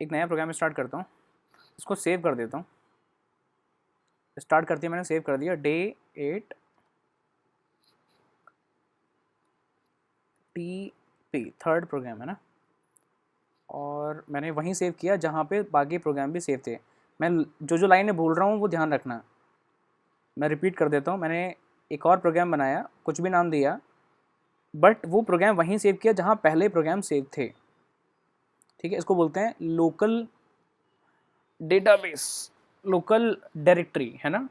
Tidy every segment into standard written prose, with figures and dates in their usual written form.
एक नया programme start करता हूँ, इसको सेव कर देता हूँ। स्टार्ट करते ही मैंने सेव कर दिया, डे 8 TP, थर्ड प्रोग्राम है ना, और मैंने वहीं सेव किया जहाँ पे बाकी प्रोग्राम भी सेव थे। मैं जो लाइनें बोल रहा हूँ वो ध्यान रखना। मैं रिपीट कर देता हूँ, मैंने एक और प्रोग्राम बनाया, कुछ भी नाम दिया, बट वो प्रोग्राम वहीं सेव किया जहाँ पहले प्रोग्राम सेव थे। ठीक है, इसको बोलते हैं लोकल डेटाबेस, लोकल डायरेक्टरी है ना,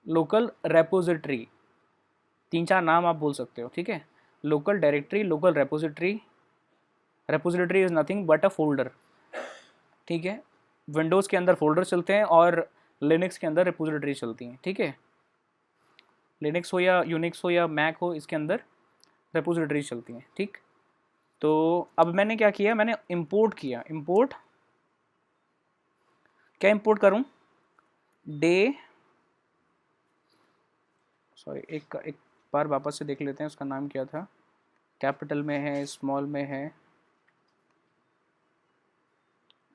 लोकल रेपोजिटरी, 3-4 नाम आप बोल सकते हो। ठीक है, local directory, local repository. Repository is nothing but a folder. ठीक है, विंडोज़ के अंदर फोल्डर चलते हैं और लिनक्स के अंदर रेपोजिटरी चलती हैं। ठीक है, लिनक्स हो या यूनिक्स हो या मैक हो, इसके अंदर रेपोजिटरी चलती हैं। ठीक, तो अब मैंने क्या किया, मैंने इंपोर्ट किया। इंपोर्ट क्या इंपोर्ट करूं, डे, सॉरी एक बार वापस से देख लेते हैं उसका नाम क्या था। कैपिटल में है, स्मॉल में है,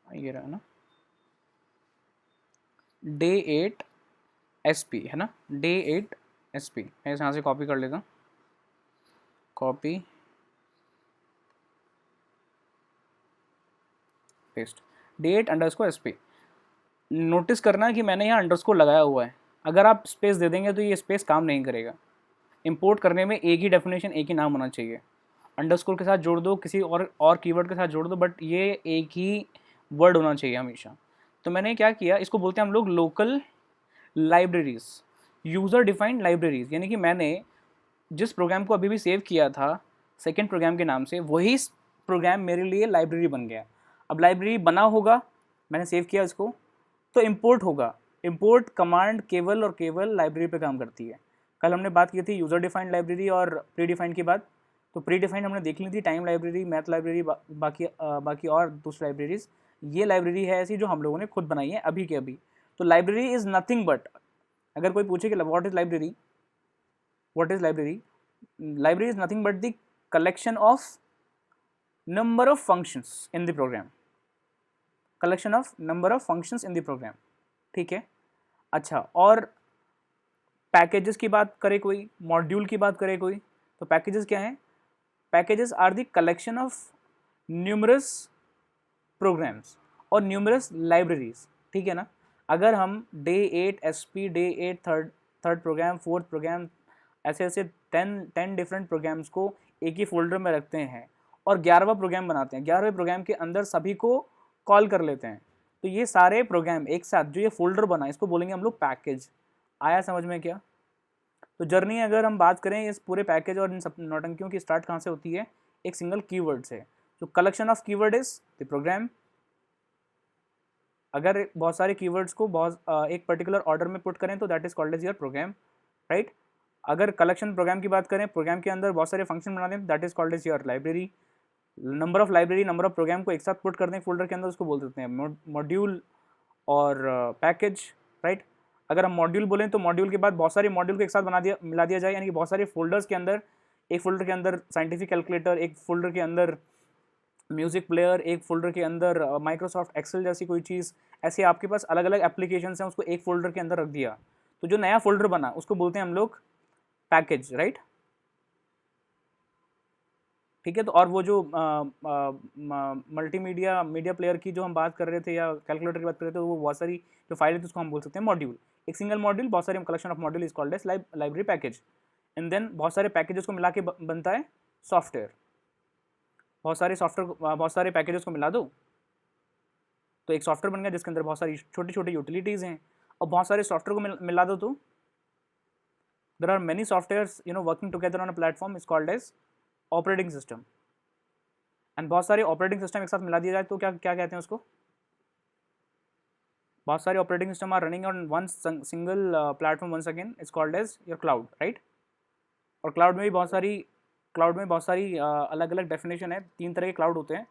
ये रहा ना, डे 8 SP है ना, डे 8 SP। मैं यहाँ से कॉपी कर लेता हूँ, copy paste, day 8 underscore SP। Notice करना कि मैंने यहाँ अंडरस्कोर लगाया हुआ है, अगर आप स्पेस दे देंगे तो ये स्पेस काम नहीं करेगा। इंपोर्ट करने में एक ही डेफिनेशन, एक ही नाम होना चाहिए। अंडरस्कोर के साथ जोड़ दो, किसी और कीवर्ड के साथ जोड़ दो, बट ये एक ही वर्ड होना चाहिए हमेशा। तो मैंने क्या किया, इसको बोलते हैं हम लोग local libraries, user defined libraries. यानी कि मैंने जिस प्रोग्राम को अभी भी सेव किया था सेकेंड प्रोग्राम के नाम से, वही प्रोग्राम मेरे लिए लाइब्रेरी बन गया। अब लाइब्रेरी बना होगा, मैंने सेव किया इसको, तो इंपोर्ट होगा। इंपोर्ट कमांड केवल और केवल लाइब्रेरी पे काम करती है। कल हमने बात की थी यूज़र डिफाइंड लाइब्रेरी और प्री डिफाइंड की बात। तो प्री डिफाइंड हमने देख ली थी, टाइम लाइब्रेरी, मैथ लाइब्रेरी, बाकी और दूसरी लाइब्रेरीज। ये लाइब्रेरी है ऐसी जो हम लोगों ने खुद बनाई है अभी के अभी। तो लाइब्रेरी इज़ नथिंग बट, अगर कोई पूछे कि what is library, what is library, library is nothing but the collection of number of functions in the program, collection of number of functions in the program। ठीक है, अच्छा, और packages की बात करे कोई, मॉड्यूल की बात करे कोई, तो पैकेजेस क्या हैं, packages are the collection of numerous programs और न्यूमरस लाइब्रेरीज। ठीक है ना, अगर हम डे 8 SP, डे 8 थर्ड प्रोग्राम, फोर्थ प्रोग्राम, ऐसे ऐसे 10 डिफरेंट प्रोग्राम्स को एक ही फोल्डर में रखते हैं और 11वां प्रोग्राम बनाते हैं, 11वें प्रोग्राम के अंदर सभी को कॉल कर लेते हैं, तो ये सारे प्रोग्राम एक साथ जो ये फोल्डर बना, इसको बोलेंगे हम लोग पैकेज। आया समझ में क्या? तो जर्नी अगर हम बात करें इस पूरे पैकेज और इन सब नौटंकियों की, स्टार्ट कहाँ से होती है, एक सिंगल कीवर्ड से। जो collection of keyword is the program. अगर बहुत सारे कीवर्ड्स को एक पर्टिकुलर ऑर्डर में पुट करें तो that is called as your program, right. अगर कलेक्शन प्रोग्राम की बात करें, प्रोग्राम के अंदर बहुत सारे फंक्शन बना दें, that is called as your library. Number of library, number of program को एक साथ पुट कर दें फोल्डर के अंदर, उसको बोल देते हैं मॉड्यूल और पैकेज, राइट। अगर हम मॉड्यूल बोलें तो मॉड्यूल के बाद बहुत सारे मॉड्यूल को एक साथ मिला दिया जाए, यानी कि बहुत सारे फोल्डर्स के अंदर, एक फोल्डर के अंदर साइंटिफिक कैलकुलेटर, एक फोल्डर के अंदर म्यूजिक प्लेयर, एक फोल्डर के अंदर माइक्रोसॉफ्ट एक्सेल जैसी कोई चीज़, ऐसे आपके पास अलग अलग एप्लीकेशंस हैं, उसको एक फोल्डर के अंदर रख दिया, तो जो नया फोल्डर बना उसको बोलते हैं हम लोग पैकेज, राइट। ठीक है, तो और वो जो मल्टीमीडिया मीडिया प्लेयर की जो हम बात कर रहे थे या कैलकुलेटर की बात कर रहे थे, वो बहुत सारी जो फाइल है, तो उसको हम बोल सकते हैं मॉड्यूल। एक सिंगल मॉड्यूल, बहुत सारे collection of module is called as library package. And then बहुत सारे पैकेजेस को मिला के बनता है सॉफ्टवेयर। बहुत सारे पैकेजेस को मिला दो तो एक सॉफ्टवेयर बन गया, जिसके अंदर बहुत सारी छोटी छोटी यूटिलिटीज़ हैं। और बहुत सारे सॉफ्टवेयर को मिला दो तो there are many software working together on a platform is called as operating system. And बहुत सारे ऑपरेटिंग सिस्टम एक साथ मिला दिया जाए तो क्या क्या कहते हैं उसको, बहुत सारे operating system are running on one single platform, once again is called as your cloud, right. और क्लाउड में बहुत सारी अलग अलग डेफिनेशन है। 3 तरह के क्लाउड होते हैं,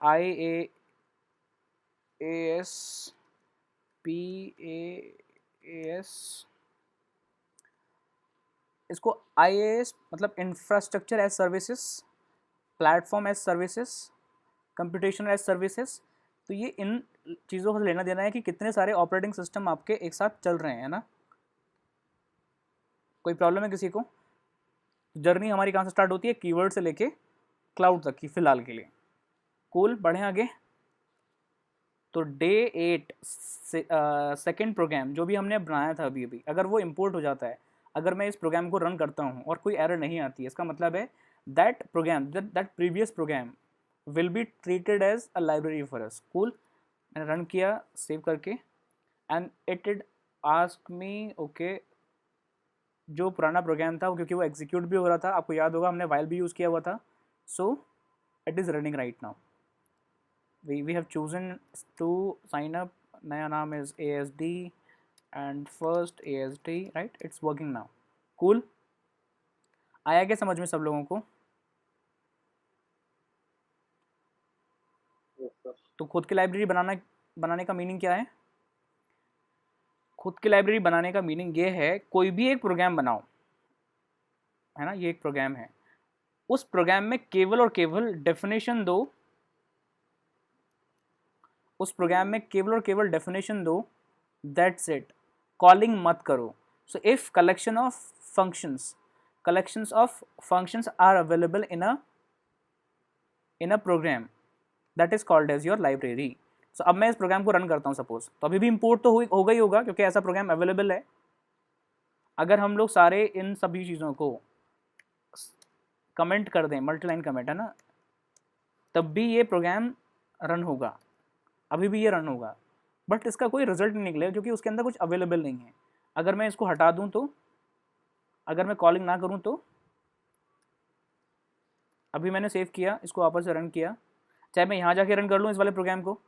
IaaS, PaaS। इसको IaaS मतलब infrastructure as services, platform as services, computation as services, तो ये इन चीज़ों का लेना देना है कि कितने सारे ऑपरेटिंग सिस्टम आपके एक साथ चल रहे हैं, है ना। कोई प्रॉब्लम है किसी को? जर्नी हमारी कहाँ से स्टार्ट होती है? कीवर्ड से लेके क्लाउड तक की फिलहाल के लिए। कूल, बढ़ें आगे। तो डे 8 सेकेंड प्रोग्राम जो भी हमने बनाया था अभी अभी, अगर वो इंपोर्ट हो जाता है, अगर मैं इस प्रोग्राम को रन करता हूँ और कोई एरर नहीं आती है, इसका मतलब है that program, that previous program will be treated as a library for us. Cool, मैंने रन किया सेव करके, and it did ask me okay, जो पुराना प्रोग्राम था क्योंकि वो एग्जीक्यूट भी हो रहा था, आपको याद होगा हमने वाइल भी यूज़ किया हुआ था, so it is running right now. we have chosen to sign up, नया नाम is ASD and first ASD, right? It's working now. Cool. आया क्या समझ में सब लोगों को? तो खुद की लाइब्रेरी बनाने का मीनिंग क्या है? खुद की लाइब्रेरी बनाने का मीनिंग ये है, कोई भी एक प्रोग्राम बनाओ, है ना, ये एक प्रोग्राम है, उस प्रोग्राम में केवल और केवल डेफिनेशन दो, उस प्रोग्राम में केवल और केवल डेफिनेशन दो, दैट्स इट, कॉलिंग मत करो। So if collections of functions are available in a program, that is called as your library. So अब मैं इस प्रोग्राम को रन करता हूँ सपोज, तो अभी भी इंपोर्ट तो होगा ही होगा क्योंकि ऐसा प्रोग्राम अवेलेबल है। अगर हम लोग सारे इन सभी चीज़ों को कमेंट कर दें, मल्टीलाइन कमेंट है ना, तब भी ये प्रोग्राम रन होगा, अभी भी ये रन होगा, बट इसका कोई रिजल्ट नहीं निकलेगा क्योंकि उसके अंदर कुछ अवेलेबल नहीं है। अगर मैं इसको हटा दूं तो, अगर मैं कॉलिंग ना करूं तो, अभी मैंने सेव किया, इसको वापस से रन किया, चाहे मैं यहाँ जाके रन कर लूँ इस वाले प्रोग्राम को,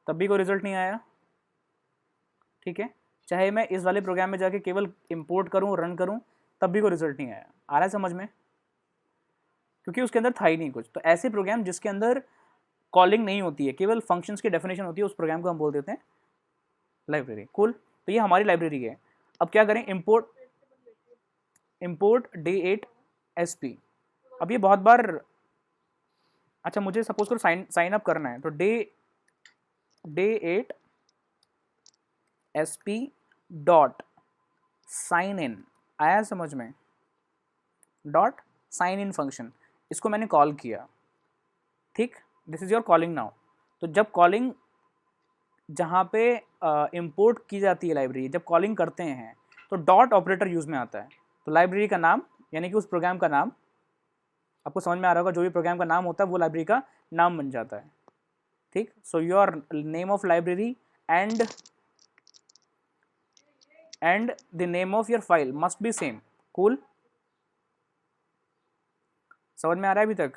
तब भी कोई रिजल्ट नहीं आया, ठीक है। चाहे मैं इस वाले प्रोग्राम में जाके केवल इंपोर्ट करूँ, रन करूँ, तब भी कोई रिजल्ट नहीं आया। आ रहा है समझ में? क्योंकि उसके अंदर था ही नहीं कुछ। तो ऐसे प्रोग्राम जिसके अंदर कॉलिंग नहीं होती है, केवल फंक्शंस की डेफिनेशन होती है, उस प्रोग्राम को हम बोल देते हैं लाइब्रेरी। कूल, तो ये हमारी लाइब्रेरी है। अब क्या करें? Import day8 sp। अब ये बहुत बार, अच्छा मुझे सपोज करो साइन अप करना है, तो day8 sp डॉट साइन इन, आया समझ में? डॉट साइन इन फंक्शन, इसको मैंने कॉल किया, ठीक, this is your calling now. तो जब कॉलिंग, जहाँ पे इंपोर्ट की जाती है लाइब्रेरी, जब कॉलिंग करते हैं तो डॉट ऑपरेटर यूज में आता है। तो लाइब्रेरी का नाम यानी कि उस प्रोग्राम का नाम, आपको समझ में आ रहा होगा, जो भी प्रोग्राम का नाम होता है वो लाइब्रेरी का नाम बन जाता है, ठीक। So your name of library and the name of your file must be same. Cool, समझ में आ रहा है अभी तक?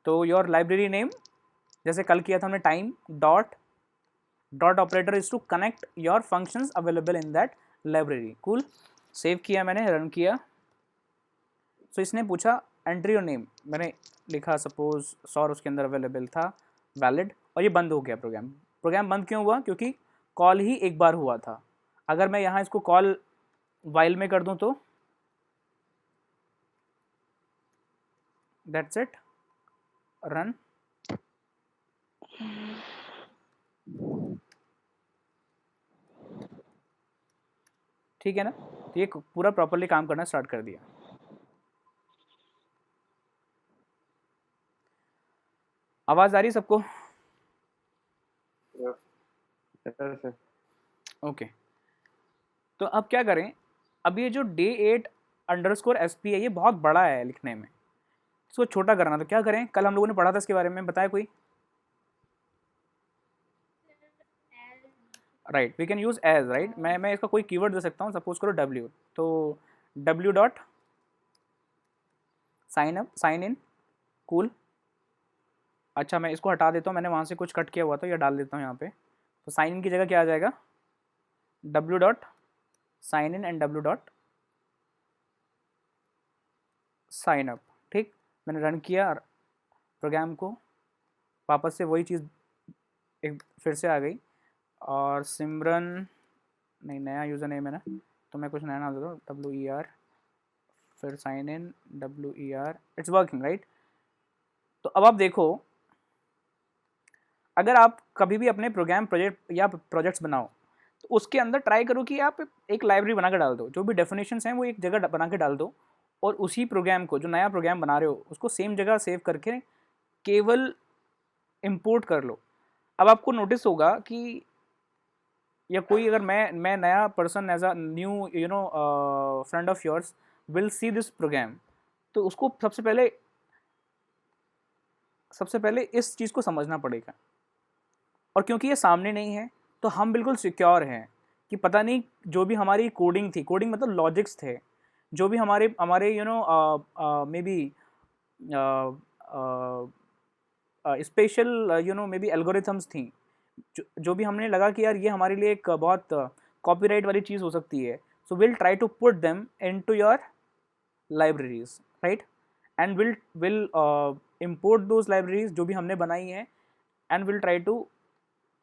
तो योर लाइब्रेरी नेम, जैसे कल किया था हमने, time dot operator is to connect your functions available in that library. Cool, save किया मैंने, रन किया। सो इसने पूछा एंट्री योर नेम, मैंने लिखा सपोज सौर, उसके अंदर अवेलेबल था, वैलिड, और ये बंद हो गया प्रोग्राम। प्रोग्राम बंद क्यों हुआ? क्योंकि कॉल ही एक बार हुआ था। अगर मैं यहाँ इसको कॉल वाइल में कर दूँ तो दैट्स इट, रन। ठीक है ना? तो ये पूरा प्रॉपरली काम करना स्टार्ट कर दिया। आवाज़ आ रही है सबको? ओके, तो अब क्या करें? अब ये जो day8 _ sp है, ये बहुत बड़ा है लिखने में, इसको छोटा करना। तो क्या करें? कल हम लोगों ने पढ़ा था इसके बारे में, बताया कोई? Right, we can use as, right. मैं इसका कोई कीवर्ड दे सकता हूँ, सपोज करो w, तो w dot sign in. Cool, अच्छा मैं इसको हटा देता हूँ, मैंने वहाँ से कुछ कट किया हुआ था, ये डाल देता हूँ यहाँ पे। तो साइन इन की जगह क्या आ जाएगा? w dot sign in and w dot sign up, ठीक। मैंने रन किया प्रोग्राम को, वापस से वही चीज़ एक फिर से आ गई, और सिमरन नहीं, नया यूज़र नेम है ना, तो मैं कुछ नया नाम देता हूँ, WER, फिर sign in WER, it's working right. तो अब आप देखो, अगर आप कभी भी अपने प्रोग्राम प्रोजेक्ट या प्रोजेक्ट्स बनाओ तो उसके अंदर ट्राई करो कि आप एक लाइब्रेरी बना के डाल दो, जो भी डेफिनेशंस हैं वो एक जगह बना के डाल दो, और उसी प्रोग्राम को, जो नया प्रोग्राम बना रहे हो, उसको सेम जगह सेव करके केवल इंपोर्ट कर लो। अब आपको नोटिस होगा कि, या कोई अगर मैं नया person as a new friend of yours will see this program, तो उसको सबसे पहले इस चीज़ को समझना पड़ेगा। और क्योंकि ये सामने नहीं है तो हम बिल्कुल सिक्योर हैं कि पता नहीं, जो भी हमारी कोडिंग थी, कोडिंग मतलब लॉजिक्स थे, जो भी हमारे हमारे may be special may be algorithms थी, जो भी हमने लगा कि यार ये हमारे लिए एक बहुत कॉपीराइट वाली चीज़ हो सकती है, so will try to put them into your libraries, right, and will import those libraries जो भी हमने बनाई हैं, and will try to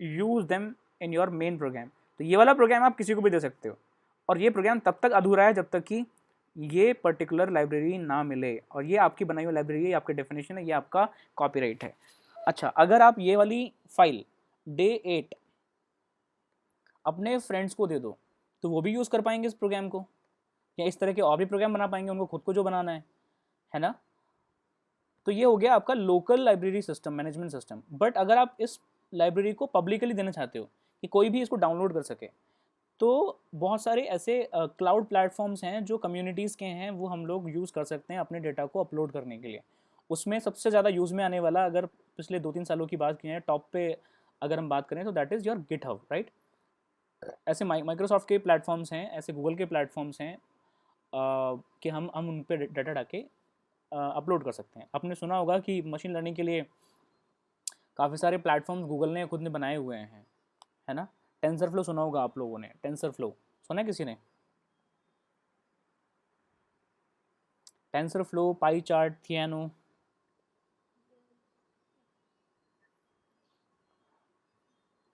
use them in your main program। तो ये वाला प्रोग्राम आप किसी को भी दे सकते हो, और ये प्रोग्राम तब तक अधूरा है जब तक कि ये पर्टिकुलर लाइब्रेरी ना मिले, और ये आपकी बनाई हुई लाइब्रेरी है, ये आपके डेफिनेशन है, ये आपका कॉपीराइट है। अच्छा, अगर आप ये वाली फाइल day 8 अपने फ्रेंड्स को दे दो तो वो भी यूज़ कर पाएंगे इस प्रोग्राम को, या इस तरह के और भी प्रोग्राम बना पाएंगे उनको खुद को जो बनाना है ना। तो ये हो गया आपका local library system, management system. But अगर आप इस लाइब्रेरी को पब्लिकली देना चाहते हो कि कोई भी इसको डाउनलोड कर सके, तो बहुत सारे ऐसे क्लाउड प्लेटफॉर्म्स हैं जो कम्युनिटीज़ के हैं, वो हम लोग यूज़ कर सकते हैं अपने डेटा को अपलोड करने के लिए। उसमें सबसे ज़्यादा यूज़ में आने वाला, अगर पिछले 2-3 सालों की बात की है, टॉप पे अगर हम बात करें तो that is your GitHub, right. ऐसे माइक्रोसॉफ्ट के प्लेटफॉर्म्स हैं, ऐसे गूगल के प्लेटफॉर्म्स हैं कि हम उन पर डाटा डाके अपलोड कर सकते हैं। आपने सुना होगा कि मशीन लर्निंग के लिए काफ़ी सारे प्लेटफॉर्म्स गूगल ने खुद ने बनाए हुए हैं, है ना। टेंसर फ्लो सुना होगा आप लोगों ने, टेंसर फ्लो सुना है किसी ने? TensorFlow, pie chart, Theano.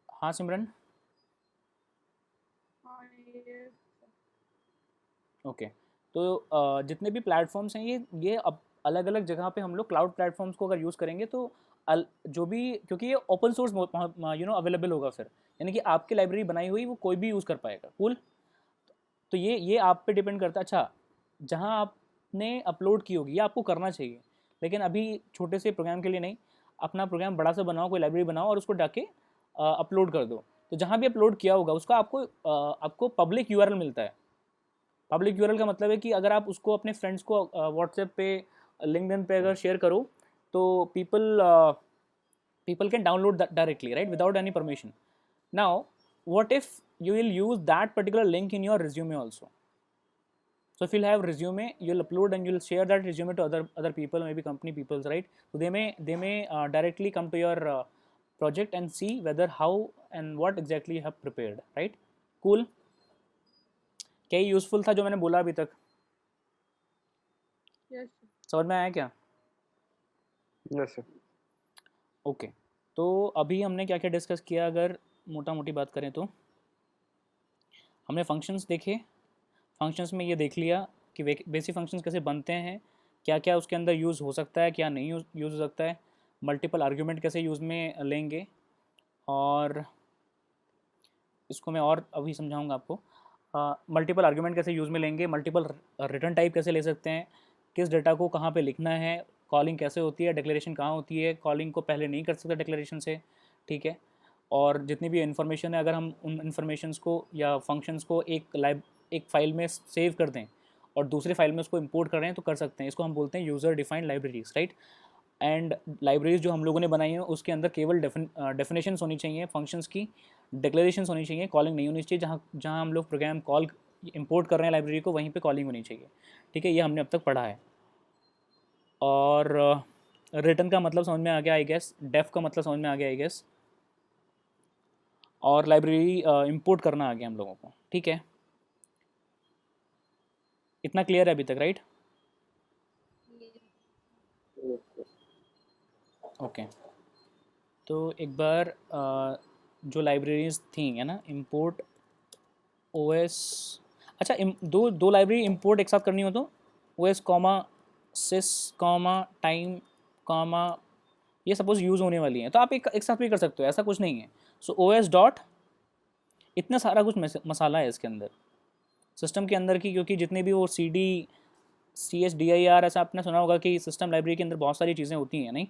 हाँ सिमरन। ओके, तो जितने भी प्लेटफॉर्म्स हैं, ये अब अलग अलग जगह पे हम लोग क्लाउड प्लेटफॉर्म्स को अगर यूज़ करेंगे तो जो भी, क्योंकि ये ओपन सोर्स अवेलेबल होगा फिर, यानी कि आपकी लाइब्रेरी बनाई हुई वो कोई भी यूज़ कर पाएगा। कूल। तो ये आप पे डिपेंड करता है। अच्छा, जहाँ आपने अपलोड की होगी ये आपको करना चाहिए, लेकिन अभी छोटे से प्रोग्राम के लिए नहीं, अपना प्रोग्राम बड़ा सा बनाओ, कोई लाइब्रेरी बनाओ और उसको डाके अपलोड कर दो। तो जहाँ भी अपलोड किया होगा उसका आपको पब्लिक यूआरएल मिलता है। पब्लिक यूआरएल का मतलब है कि अगर आप उसको अपने फ्रेंड्स को व्हाट्सएप पे, लिंक्डइन पे अगर शेयर करो तो people can download that directly, right, without any permission. Now what if you will use that particular link in your resume also? So if you'll have resume, you'll upload and you'll share that resume to other people, maybe company peoples, right? So they may directly come to your project and see whether how and what exactly you have prepared, right? Cool। क्या ये useful था जो मैंने बोला अभी तक? Yes, समझ में आया क्या? yes, sir. ओके, तो अभी हमने क्या क्या डिस्कस किया, अगर मोटा मोटी बात करें तो हमने फंक्शंस देखे। फंक्शंस में ये देख लिया कि बेसिक फंक्शंस कैसे बनते हैं, क्या क्या उसके अंदर यूज़ हो सकता है, क्या नहीं यूज़ हो सकता है, मल्टीपल आर्ग्यूमेंट कैसे यूज़ में लेंगे, और इसको मैं और अभी समझाऊंगा आपको। मल्टीपल आर्ग्यूमेंट कैसे यूज़ में लेंगे, मल्टीपल रिटर्न टाइप कैसे ले सकते हैं, किस डेटा को कहाँ पे लिखना है, कॉलिंग कैसे होती है, डिक्लेरेशन कहाँ होती है, कॉलिंग को पहले नहीं कर सकते डिक्लेरेशन से, ठीक है। और जितनी भी इन्फॉर्मेशन है, अगर हम उन इन्फॉर्मेशंस को या फंक्शंस को एक फ़ाइल में सेव कर दें और दूसरे फाइल में उसको इंपोर्ट कर रहे हैं तो कर सकते हैं। इसको हम बोलते हैं user defined libraries, right. And libraries जो हम लोगों ने बनाई है उसके अंदर केवल डेफिनेशंस होनी चाहिए, फंक्शंस की डिक्लेरेशंस होनी चाहिए, कॉलिंग नहीं होनी चाहिए। जहाँ जहाँ हम लोग प्रोग्राम कॉल इंपोर्ट कर रहे हैं लाइब्रेरी को, वहीं पे कॉलिंग होनी चाहिए, ठीक है। ये हमने अब तक पढ़ा है। और रिटर्न का मतलब समझ में आ गया आई गेस, डेफ का मतलब समझ में आ गया आई गेस, और लाइब्रेरी इंपोर्ट करना आ गया हम लोगों को, ठीक है। इतना क्लियर है अभी तक, राइट? ओके, तो एक बार जो लाइब्रेरीज थी, है ना, इंपोर्ट ओएस। अच्छा, दो लाइब्रेरी इंपोर्ट एक साथ करनी हो तो ओएस कॉमा सिस कॉमा टाइम कॉमा, ये सपोज यूज़ होने वाली हैं, तो आप एक साथ भी कर सकते हो, ऐसा कुछ नहीं है। सो OS डॉट, इतना सारा कुछ मसाला है इसके अंदर, सिस्टम के अंदर की, क्योंकि जितने भी वो CSDIR ऐसा आपने सुना होगा कि सिस्टम लाइब्रेरी के अंदर बहुत सारी चीज़ें होती हैं, नहीं।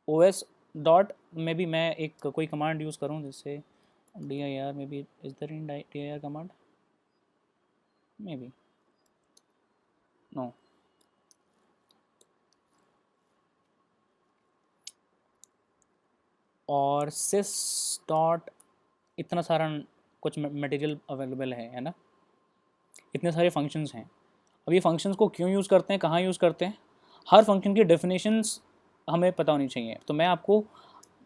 OS डॉट में भी मैं एक कोई कमांड यूज़ करूँ जिससे dir, maybe is there in dir command, maybe no, और sys डॉट, इतना सारा कुछ मटेरियल अवेलेबल है ना, इतने सारे फंक्शंस हैं। अब ये फंक्शंस को क्यों यूज़ करते हैं, कहाँ यूज़ करते हैं, हर फंक्शन की डेफिनेशंस हमें पता होनी चाहिए। तो मैं आपको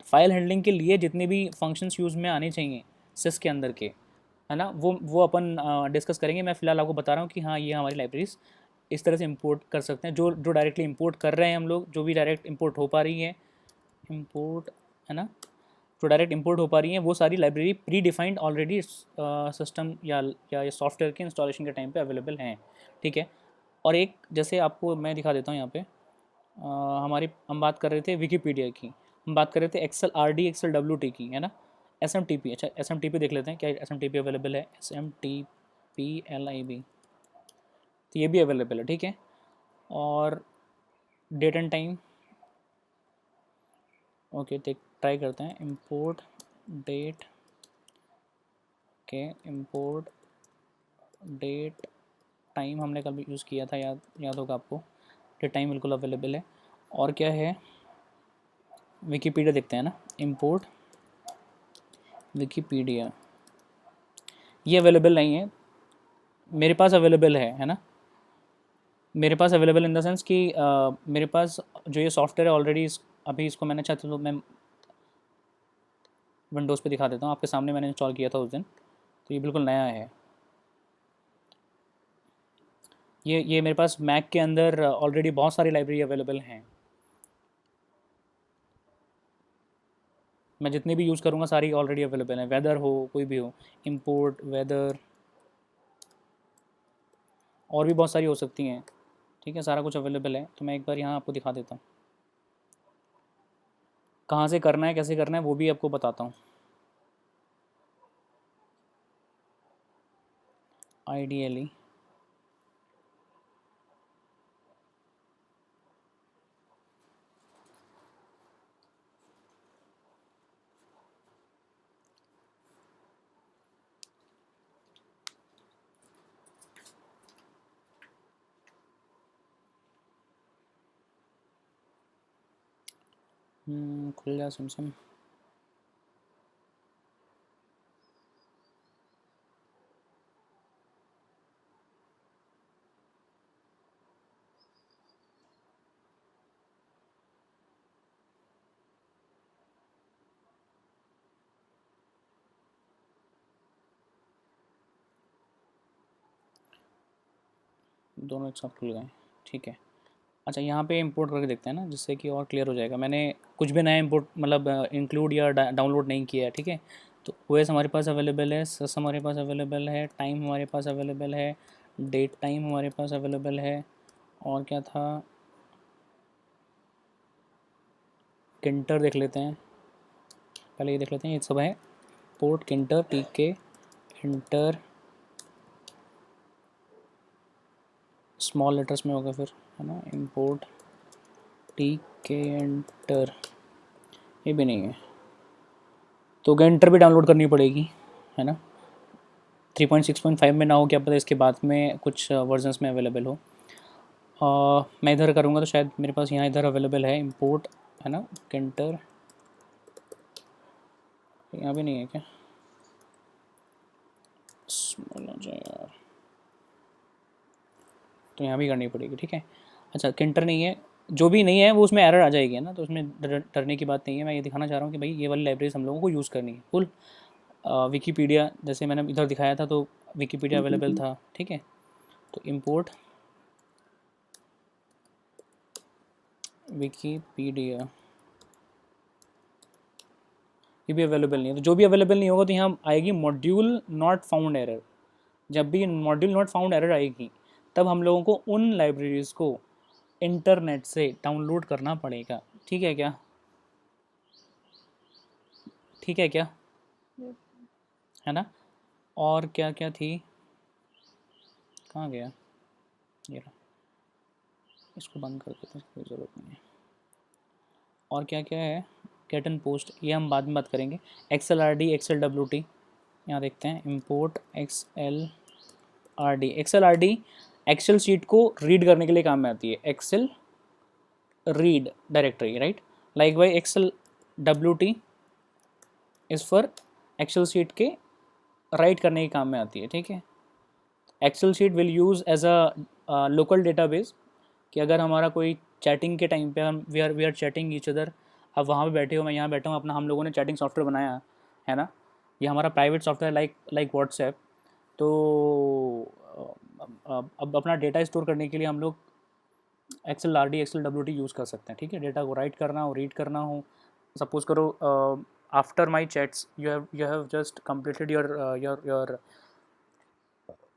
फाइल हैंडलिंग के लिए जितने भी फंक्शंस यूज़ में आने चाहिए सिस के अंदर के, है ना, वो अपन डिस्कस करेंगे। मैं फ़िलहाल आपको बता रहा हूँ कि हाँ, ये हमारी लाइब्रेरीज इस तरह से इंपोर्ट कर सकते हैं, जो डायरेक्टली इंपोर्ट कर रहे हैं हम लोग, जो भी डायरेक्ट इंपोर्ट हो पा रही है, इंपोर्ट, है ना, जो डायरेक्ट इंपोर्ट हो पा रही हैं, वो सारी library pre defined already system या सॉफ्टवेयर के इंस्टॉलेशन के टाइम पे अवेलेबल हैं, ठीक है। और एक जैसे आपको मैं दिखा देता हूँ यहाँ पे, हम बात कर रहे थे विकीपीडिया की, हम बात कर रहे थे एक्सेल RD, एक्सेल WT की, है ना। SMTP, अच्छा SMTP देख लेते हैं, क्या SMTP अवेलेबल है, SMTP LIB, तो ये भी अवेलेबल है, ठीक है। और डेट एंड टाइम, ओके, देख ट्राई करते हैं, इंपोर्ट डेट के, इंपोर्ट डेट टाइम हमने कल यूज़ किया था, याद होगा आपको, डेट टाइम बिल्कुल अवेलेबल है। और क्या है, विकीपीडिया देखते हैं ना, इंपोर्ट विकीपीडिया, ये अवेलेबल नहीं है, मेरे पास अवेलेबल है ना, मेरे पास अवेलेबल इन द सेंस कि मेरे पास जो ये सॉफ्टवेयर है ऑलरेडी, अभी इसको मैंने चाहते तो मैं विंडोज़ पे दिखा देता हूँ, आपके सामने मैंने इंस्टॉल किया था उस दिन, तो ये बिल्कुल नया है। ये मेरे पास मैक के अंदर ऑलरेडी बहुत सारी लाइब्रेरी अवेलेबल हैं, मैं जितनी भी यूज़ करूँगा सारी ऑलरेडी अवेलेबल हैं, वेदर हो कोई भी हो, इंपोर्ट वेदर, और भी बहुत सारी हो सकती हैं, ठीक है, सारा कुछ अवेलेबल है। तो मैं एक बार यहाँ आपको दिखा देता हूँ, कहाँ से करना है, कैसे करना है, वो भी आपको बताता हूँ। आइडियली खुल जा सिम, दोनों एक साथ खुल गए, ठीक है। अच्छा, यहाँ पे इंपोर्ट करके देखते हैं ना, जिससे कि और क्लियर हो जाएगा। मैंने कुछ भी नया इंपोर्ट मतलब इंक्लूड या डाउनलोड नहीं किया है, ठीक है। तो OS हमारे पास अवेलेबल है, सस हमारे पास अवेलेबल है, टाइम हमारे पास अवेलेबल है, डेट टाइम हमारे पास अवेलेबल है, और क्या था, किंटर देख लेते हैं, पहले ये देख लेते हैं, ये सब है, port Tkinter TK inter, small letters में होगा फिर, है ना, इंपोर्ट TK एंटर, ये भी नहीं है, तो गेंटर भी डाउनलोड करनी पड़ेगी, है ना। 3.6.5 में ना हो, क्या पता इसके बाद में कुछ वर्जन्स में अवेलेबल हो। मैं इधर करूँगा तो शायद मेरे पास यहाँ इधर अवेलेबल है इंपोर्ट, है ना, गेंटर, यहाँ भी नहीं है क्या, यार, तो यहाँ भी करनी पड़ेगी, ठीक है। अच्छा, किंटर नहीं है, जो भी नहीं है वो उसमें एरर आ जाएगी, है ना, तो उसमें डरने की बात नहीं है। मैं ये दिखाना चाह रहा हूँ कि भाई ये वाली लाइब्रेरीज हम लोगों को यूज़ करनी है फुल। विकीपीडिया जैसे मैंने इधर दिखाया था, तो विकीपीडिया अवेलेबल था, ठीक है। तो इंपोर्ट विकीपीडिया, ये भी अवेलेबल नहीं है। तो जो भी अवेलेबल नहीं होगा तो यहाँ आएगी मॉड्यूल नॉट फाउंड एरर। जब भी मॉड्यूल नॉट फाउंड एरर आएगी तब हम लोगों को उन लाइब्रेरीज़ को इंटरनेट से डाउनलोड करना पड़ेगा, ठीक है क्या? ठीक है क्या? है ना? और क्या क्या थी? कहाँ गया ये रहा। इसको बंद कर देते हैं, कोई ज़रूरत नहीं है। और क्या क्या है? गेट एंड पोस्ट, ये हम बाद में बात करेंगे। Excel R D, excel W T, यहाँ देखते हैं। Import excel R D. Excel R D excel sheet को रीड करने के लिए काम में आती है। Excel read directory, right. Like why excel W T is for excel sheet के राइट करने के काम में आती है, ठीक है। Excel sheet will use as a local database, कि अगर हमारा कोई चैटिंग के टाइम पे हम we are chatting each other, अब वहाँ पे बैठे हो, मैं यहाँ बैठा हूँ, अपना हम लोगों ने चैटिंग सॉफ्टवेयर बनाया है ना, ये हमारा प्राइवेट सॉफ्टवेयर लाइक व्हाट्सएप। तो अब अपना डेटा स्टोर करने के लिए हम लोग excel R D, excel W T use कर सकते हैं, ठीक है। डेटा को राइट करना हो, रीड करना हो, सपोज करो after my chats you have just completed your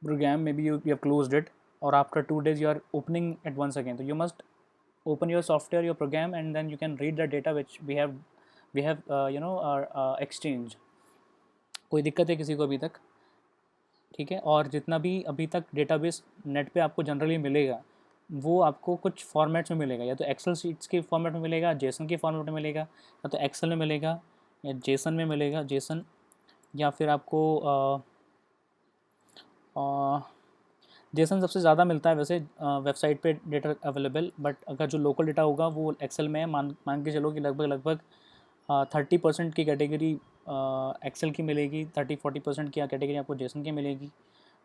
program, maybe you have closed it, or after 2 days you are opening it once again, so you must open your software, your program, and then you can read the data which we have exchange। कोई दिक्कत है किसी को अभी तक? ठीक है। और जितना भी अभी तक डेटाबेस नेट पे आपको जनरली मिलेगा, वो आपको कुछ फॉर्मेट्स में मिलेगा, या तो एक्सेल शीट्स के फॉर्मेट में मिलेगा, जेसन के फॉर्मेट में मिलेगा, या तो एक्सेल में मिलेगा, या जेसन में मिलेगा, जेसन, या फिर आपको जेसन सबसे ज़्यादा मिलता है वैसे वेबसाइट पे डेटा अवेलेबल, बट अगर जो लोकल डेटा होगा वो एक्सेल में है। मान के चलो कि लगभग 30% की कैटेगरी एक्सेल की मिलेगी, 30-40% की कैटेगरी आपको जेसन की मिलेगी,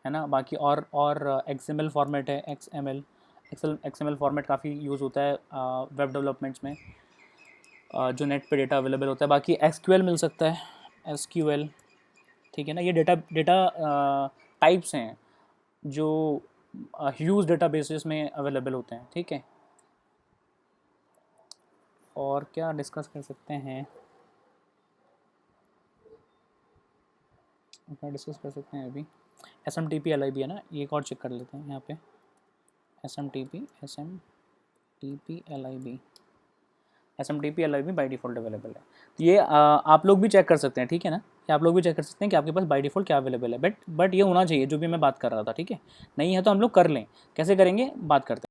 है ना। बाकी और एक्सएमएल फॉर्मेट है, एक्सएमएल फॉर्मेट काफ़ी यूज़ होता है वेब डेवलपमेंट्स में, जो नेट पे डेटा अवेलेबल होता है। बाकी एसक्यूएल मिल सकता है, एसक्यूएल, ठीक है ना। ये डेटा टाइप्स हैं जो ह्यूज डेटाबेसेस में अवेलेबल होते हैं, ठीक है। और क्या डिस्कस कर सकते हैं? क्या डिस्कस कर सकते हैं अभी? S M T P L I B है ना, ये एक और चेक कर लेते हैं यहाँ पे। S M T P L I B, S M T P L I B by default available है। तो ये आप लोग भी चेक कर सकते हैं, ठीक है ना। कि आप लोग भी चेक कर सकते हैं कि आपके पास बाई डिफ़ॉल्ट क्या अवेलेबल है, बट ये होना चाहिए जो भी मैं बात कर रहा था, ठीक है। नहीं है तो हम लोग कर लें, कैसे करेंगे बात करते हैं।